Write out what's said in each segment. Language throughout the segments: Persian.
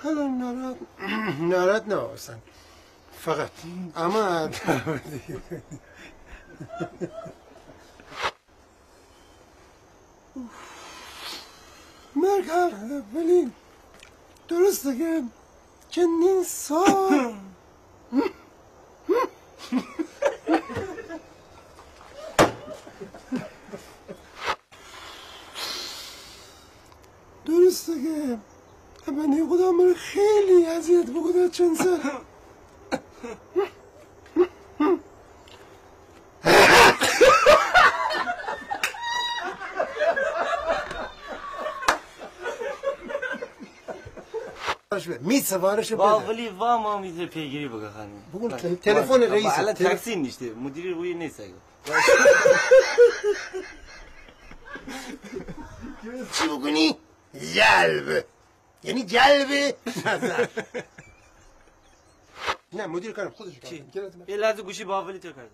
حالا ناراحت نباشن فقط اما مرگ ولی درست دیگه که نین سال درسته که من خودم رو خیلی اذیت بکنه چند سال می سوارش بده ولی ما میتونه پیگیری بگه خانم بگو تلفن رئیس الان تاکسی نیسته مدیر روی نیست چی بکنی؟ جلب یعنی جلب نظر نه مدیر کارم خودش کردم یه لحظه گوشی باولی تو کرده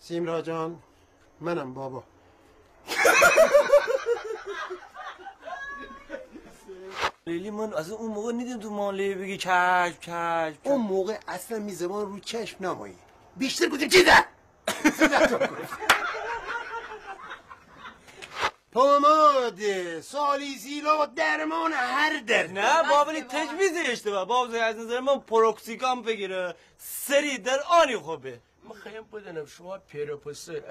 سیمرا جان منم بابا لیلی من از اون موقع نیدیم تو ماله بگی چشم اون موقع اصلا می زبان رو چشم نمایی بیشتر بودیم چیزه پاماده سالیزیلا و درمان هر درد نه بابلی تجویز اشتباه بابا از نظر من پروکسیکام بگیره سری در آنی خوبه من خیلی بدنم شما پیروپسه